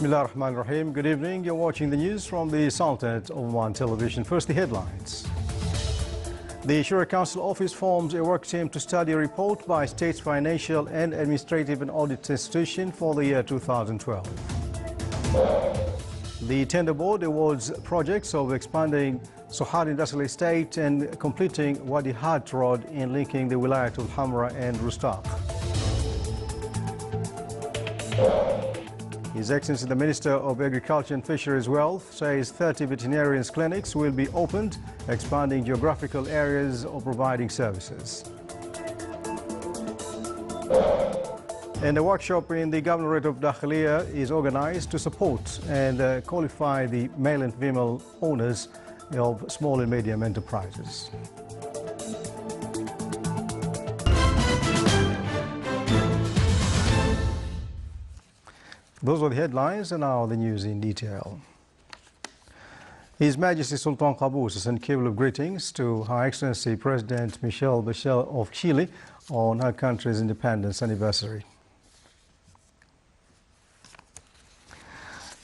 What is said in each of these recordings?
Bismillah ar-Rahman ar-Rahim. Good evening. You're watching the news from the Sultanate of Oman Television. First, the headlines. The Shura Council Office forms a work team to study a report by State's Financial and Administrative and Audit Institution for the year 2012. The Tender Board awards projects of expanding Sohar Industrial Estate and completing Wadi Hat Road in linking the Wilayat of Hamra and Rustaq. His Excellency the Minister of Agriculture and Fisheries Wealth says 30 veterinarians clinics will be opened, expanding geographical areas of providing services. And a workshop in the Governorate of Dakhiliya is organized to support and qualify the male and female owners of small and medium enterprises. Those were the headlines, and now the news in detail. His Majesty Sultan Qaboos sent cable of greetings to Her Excellency President Michelle Bachelet of Chile on her country's independence anniversary.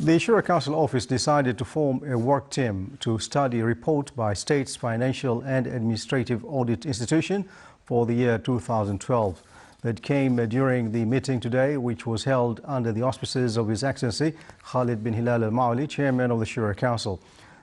The Shura Council Office decided to form a work team to study a report by State's Financial and Administrative Audit Institution for the year 2012. That came during the meeting today, which was held under the auspices of His Excellency Khalid bin Hilal al-Mauli, Chairman of the Shura Council.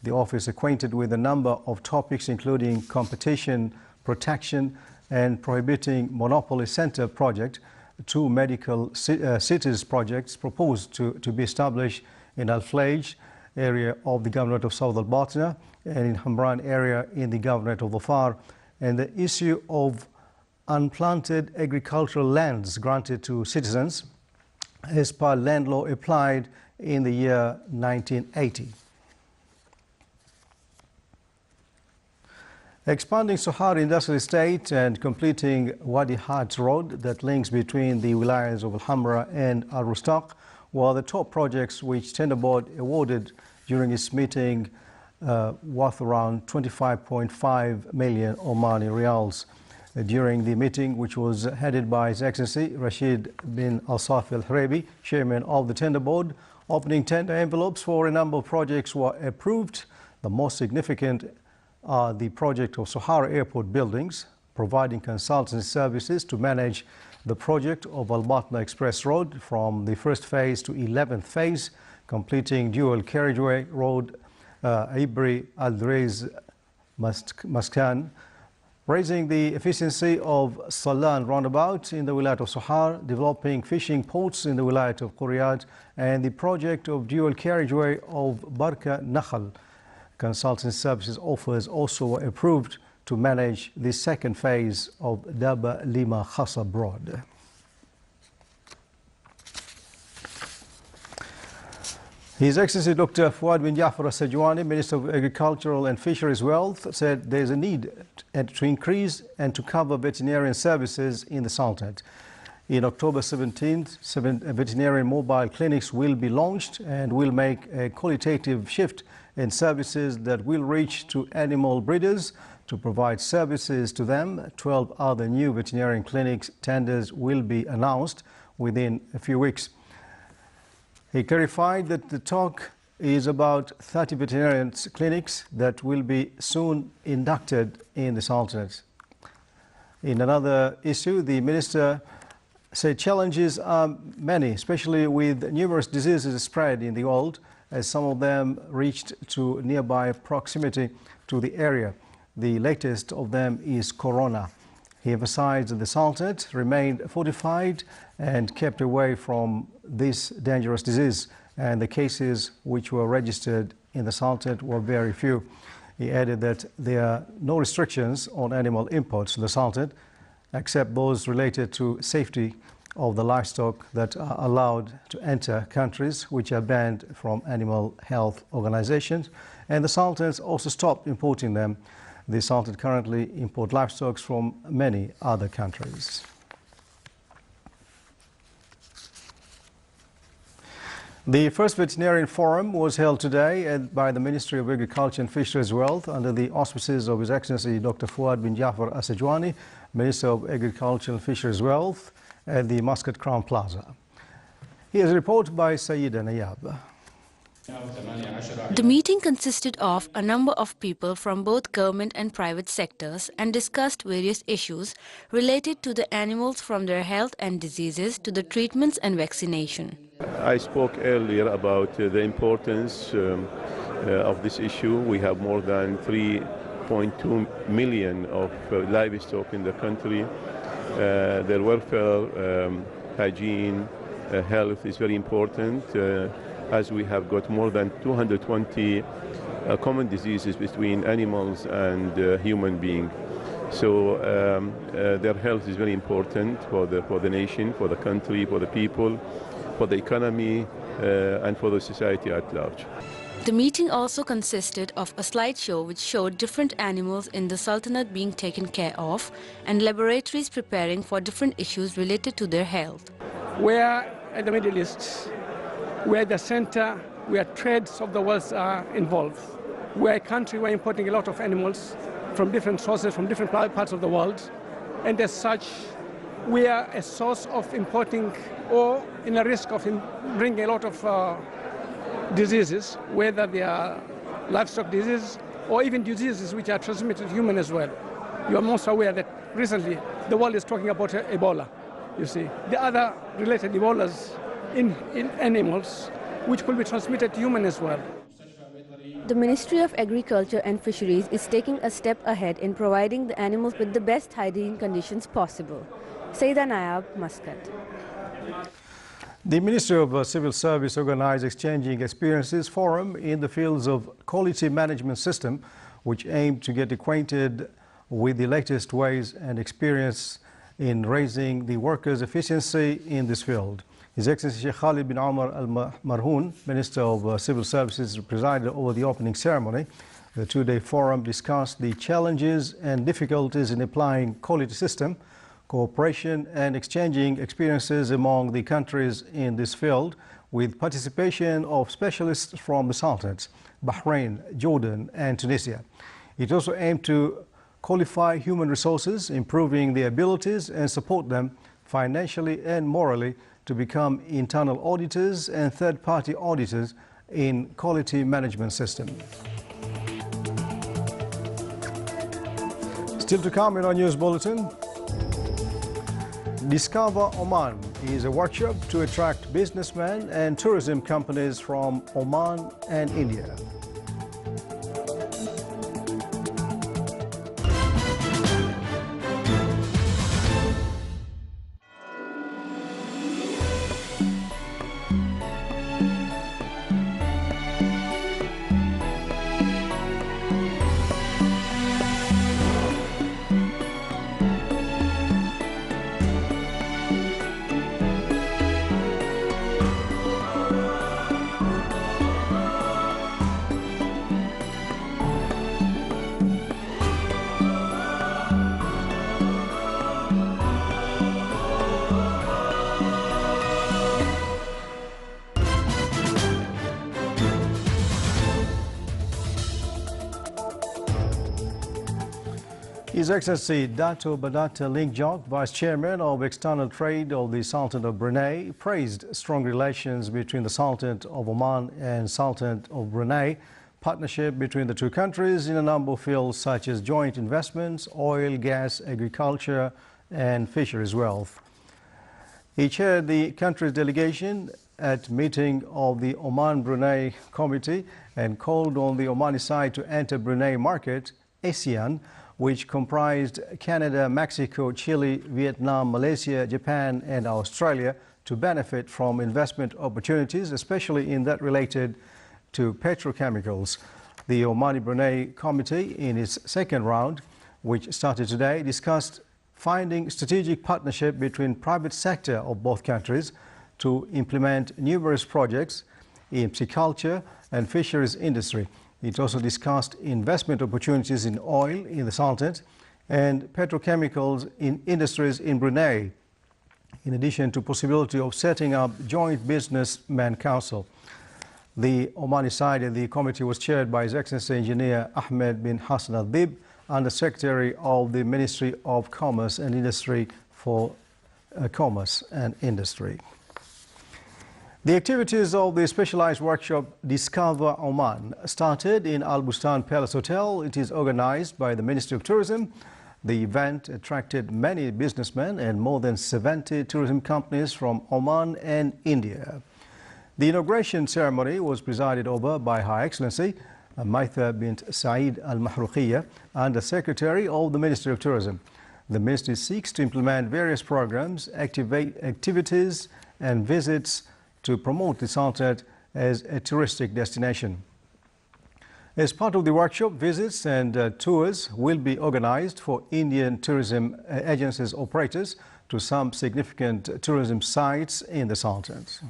The office acquainted with a number of topics including competition, protection and prohibiting monopoly center project, two medical cities projects proposed to be established in Al-Flaj area of the Governorate of South Al-Batna and in Hamran area in the Governorate of Dhofar, and the issue of unplanted agricultural lands granted to citizens as per land law applied in the year 1980. Expanding Sohar Industrial Estate and completing Wadi Hat Road that links between the wilayas of Al-Hamra and Al-Rustaq were the top projects which Tender Board awarded during its meeting, worth around 25.5 million Omani Rials. During the meeting, which was headed by His Excellency Rashid bin Al-Safi Al-Hrebi, Chairman of the Tender Board, opening tender envelopes for a number of projects were approved. The most significant are the project of Sohar Airport buildings, providing consultancy services to manage the project of Al-Batna Express Road from the first phase to 11th phase, completing dual carriageway road Ibri Al-Dreiz Maskan, raising the efficiency of Salan roundabout in the Wilayat of Sohar, developing fishing ports in the Wilayat of Quriyat, and the project of dual carriageway of Barka Nakhal. Consulting services offers also were approved to manage the second phase of Daba Lima Khasa Broad. His Excellency Dr. Fuad bin Jafar Al-Sajwani, Minister of Agricultural and Fisheries Wealth, said there is a need to increase and to cover veterinarian services in the Sultanate. In October 17th, 7 veterinarian mobile clinics will be launched and will make a qualitative shift in services that will reach to animal breeders to provide services to them. 12 other new veterinarian clinics tenders will be announced within a few weeks. He clarified that the talk is about 30 veterinarian clinics that will be soon inducted in the Sultanate. In another issue, the Minister said challenges are many, especially with numerous diseases spread in the world, as some of them reached to nearby proximity to the area. The latest of them is corona. He emphasized that the Sultanate remained fortified and kept away from this dangerous disease, and the cases which were registered in the Sultanate were very few. He added that there are no restrictions on animal imports to the Sultanate, except those related to safety of the livestock that are allowed to enter countries which are banned from animal health organizations, and the Sultanates also stopped importing them. The Sultanate currently import livestock from many other countries. The first veterinarian forum was held today by the Ministry of Agriculture and Fisheries Wealth under the auspices of His Excellency Dr. Fuad bin Jafar Al-Sajwani, Minister of Agriculture and Fisheries Wealth, at the Muscat Crown Plaza. Here's a report by Sayyida Nayab. The meeting consisted of a number of people from both government and private sectors and discussed various issues related to the animals, from their health and diseases to the treatments and vaccination. I spoke earlier about the importance of this issue. We have more than 3.2 million of livestock in the country. Their welfare, hygiene, health is very important. As we have got more than 220 common diseases between animals and human beings. So their health is very important for the nation, for the country, for the people, for the economy, and for the society at large. The meeting also consisted of a slideshow which showed different animals in the Sultanate being taken care of and laboratories preparing for different issues related to their health. We are at the Middle East. We're at the center where trades of the world are involved. We're a country where importing a lot of animals from different sources, from different parts of the world. And as such, we are a source of importing or in a risk of bringing a lot of diseases, whether they are livestock diseases or even diseases which are transmitted to humans as well. You are most aware that recently the world is talking about Ebola, you see. The other related Ebolas in animals, which could be transmitted to humans as well. The Ministry of Agriculture and Fisheries is taking a step ahead in providing the animals with the best hygiene conditions possible. Sayyida Nayab, Muscat. The Ministry of Civil Service organized Exchanging Experiences Forum in the fields of quality management system, which aimed to get acquainted with the latest ways and experience in raising the workers' efficiency in this field. His Excellency Sheikh Khalid bin Omar Al-Marhoon, Minister of Civil Services, presided over the opening ceremony. The two-day forum discussed the challenges and difficulties in applying quality system, cooperation and exchanging experiences among the countries in this field, with participation of specialists from the Sultanates, Bahrain, Jordan and Tunisia. It also aimed to qualify human resources, improving their abilities and support them financially and morally to become internal auditors and third-party auditors in quality management system. Still to come in our news bulletin. Discover Oman is a workshop to attract businessmen and tourism companies from Oman and India. His Excellency Dato Badata Lingjok, Vice Chairman of External Trade of the Sultanate of Brunei, praised strong relations between the Sultanate of Oman and Sultanate of Brunei, partnership between the two countries in a number of fields such as joint investments, oil, gas, agriculture and fisheries wealth. He chaired the country's delegation at meeting of the Oman-Brunei Committee and called on the Omani side to enter Brunei market, ASEAN, which comprised Canada, Mexico, Chile, Vietnam, Malaysia, Japan and Australia, to benefit from investment opportunities, especially in that related to petrochemicals. The Omani-Brunei Committee, in its second round, which started today, discussed finding strategic partnership between private sector of both countries to implement numerous projects in pisciculture and fisheries industry. It also discussed investment opportunities in oil in the Sultanate and petrochemicals in industries in Brunei, in addition to possibility of setting up joint businessman council. The Omani side of the committee was chaired by His Excellency Engineer Ahmed bin Hassan Al-Dib, Under Secretary of the Ministry of Commerce and Industry for Commerce and Industry. The activities of the specialized workshop Discover Oman started in Al Bustan Palace Hotel. It is organized by the Ministry of Tourism. The event attracted many businessmen and more than 70 tourism companies from Oman and India. The inauguration ceremony was presided over by Her Excellency Maitha bint Saeed Al Mahrouqiya, Under Secretary of the Ministry of Tourism. The ministry seeks to implement various programs, activities and visits to promote the Sultanate as a touristic destination. As part of the workshop, visits and tours will be organized for Indian tourism agencies operators to some significant tourism sites in the Sultanate.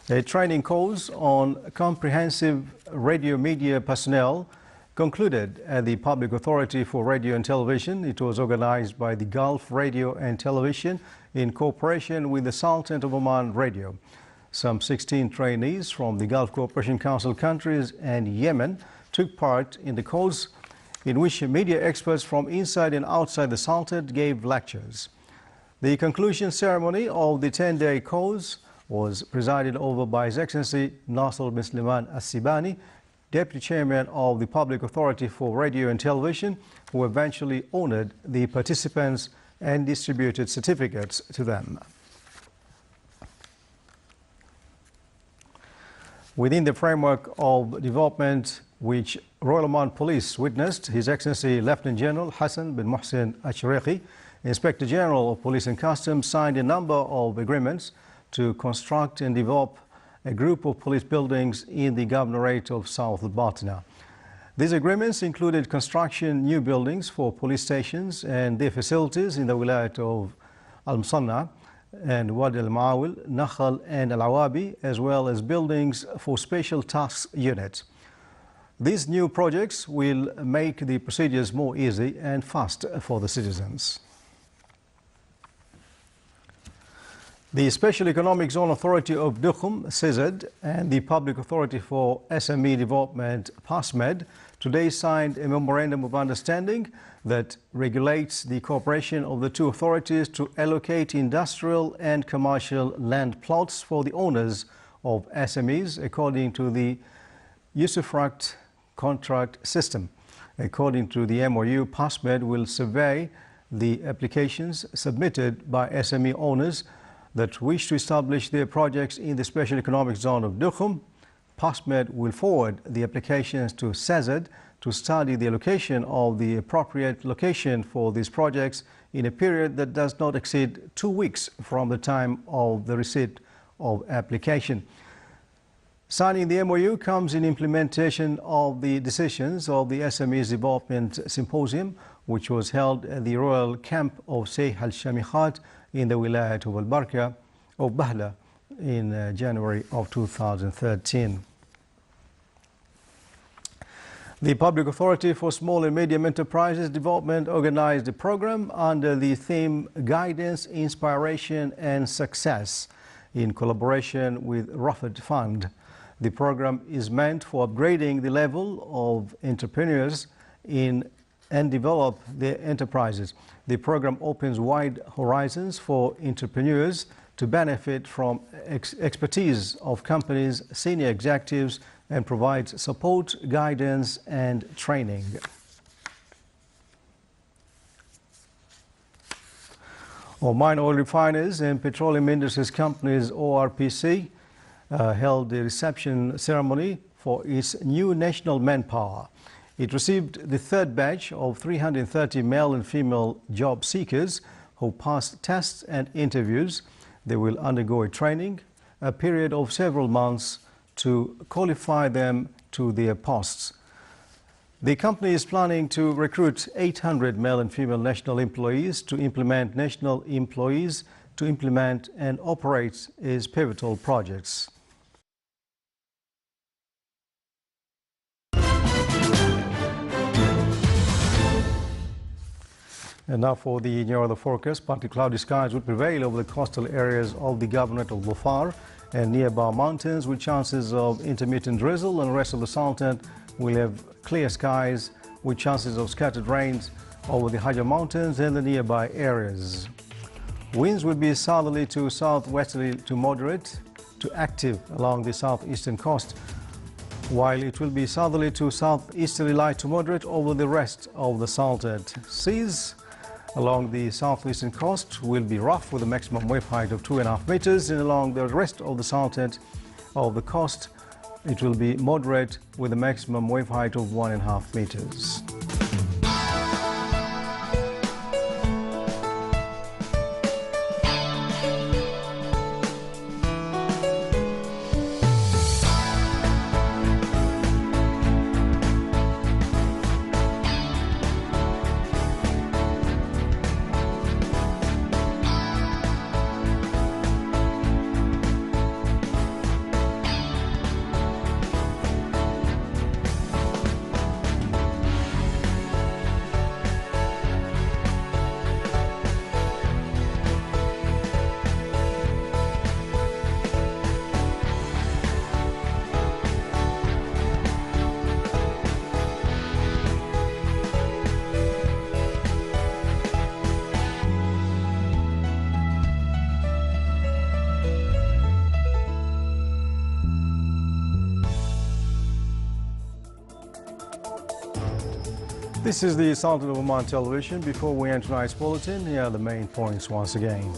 A training course on comprehensive radio media personnel concluded at the Public Authority for Radio and Television. It was organized by the Gulf Radio and Television in cooperation with the Sultanate of Oman Radio. Some 16 trainees from the Gulf Cooperation Council countries and Yemen took part in the course, in which media experts from inside and outside the Sultanate gave lectures. The conclusion ceremony of the 10-day course was presided over by His Excellency Nasser bin Sulaiman As-Sibani, Deputy Chairman of the Public Authority for Radio and Television, who eventually honored the participants and distributed certificates to them. Within the framework of development which Royal Oman Police witnessed, His Excellency Lieutenant General Hassan bin Mohsen Al-Shariqi, Inspector General of Police and Customs, signed a number of agreements to construct and develop a group of police buildings in the Governorate of South Bulletin. These agreements included construction new buildings for police stations and their facilities in the Wilayat of Al-Musanna and Wadi Al-Ma'awil, Nakhal and Al-Awabi, as well as buildings for special task units. These new projects will make the procedures more easy and fast for the citizens. The Special Economic Zone Authority of Dukhum, SEZAD, and the Public Authority for SME Development, PASMED, today signed a memorandum of understanding that regulates the cooperation of the two authorities to allocate industrial and commercial land plots for the owners of SMEs according to the usufruct contract system. According to the MOU, PASMED will survey the applications submitted by SME owners that wish to establish their projects in the Special Economic Zone of Dukhum. PASMED will forward the applications to SEZAD to study the allocation of the appropriate location for these projects in a period that does not exceed 2 weeks from the time of the receipt of application. Signing the MOU comes in implementation of the decisions of the SMEs Development Symposium, which was held at the Royal Camp of Sheikh Al-Shamikhat in the Wilayat of Al-Barka of Bahla in January of 2013. The Public Authority for Small and Medium Enterprises Development organized a program under the theme Guidance, Inspiration and Success in collaboration with Rafat Fund. The program is meant for upgrading the level of entrepreneurs and develop their enterprises. The program opens wide horizons for entrepreneurs to benefit from expertise of companies, senior executives, and provides support, guidance, and training. Oman Oil Refiners and Petroleum Industries Companies, ORPC, held a reception ceremony for its new national manpower. It received the third batch of 330 male and female job seekers who passed tests and interviews. They will undergo a training, a period of several months to qualify them to their posts. The company is planning to recruit 800 male and female national employees to implement and operate its pivotal projects. And now for the near-weather forecast, partly cloudy skies will prevail over the coastal areas of the Governorate of Dhofar and nearby mountains, with chances of intermittent drizzle, and the rest of the Sultanate will have clear skies with chances of scattered rains over the higher mountains and the nearby areas. Winds will be southerly to southwesterly to moderate to active along the southeastern coast, while it will be southerly to southeasterly light to moderate over the rest of the Salted. Seas along the southeastern coast will be rough with a maximum wave height of 2.5 meters, and along the rest of the Salted of the coast it will be moderate with a maximum wave height of 1.5 meters. This is the Sultan of Oman television. Before we end tonight's bulletin, here are the main points once again.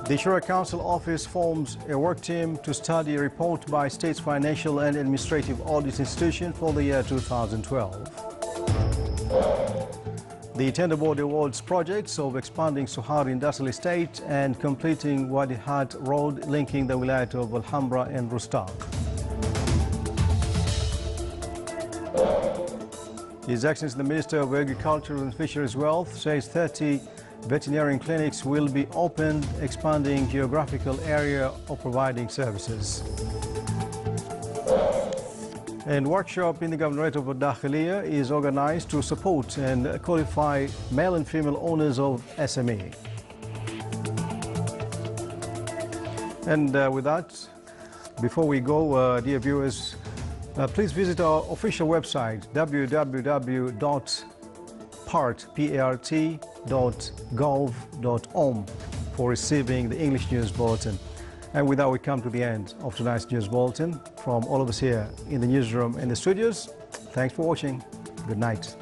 The Shura Council Office forms a work team to study a report by State's Financial and Administrative Audit Institution for the year 2012. The Tender Board awards projects of expanding Suhar Industrial Estate and completing Wadi Hat Road linking the wilayat of Alhambra and Rustaq. His Excellency the Minister of Agriculture and Fisheries Wealth says 30 veterinarian clinics will be opened, expanding geographical area of providing services. And workshop in the Governorate of Dakhiliya is organized to support and qualify male and female owners of SME. And with that, before we go, dear viewers, please visit our official website www.part.gov.om for receiving the English News Bulletin. And with that, we come to the end of tonight's News Bulletin. From all of us here in the newsroom and the studios, thanks for watching. Good night.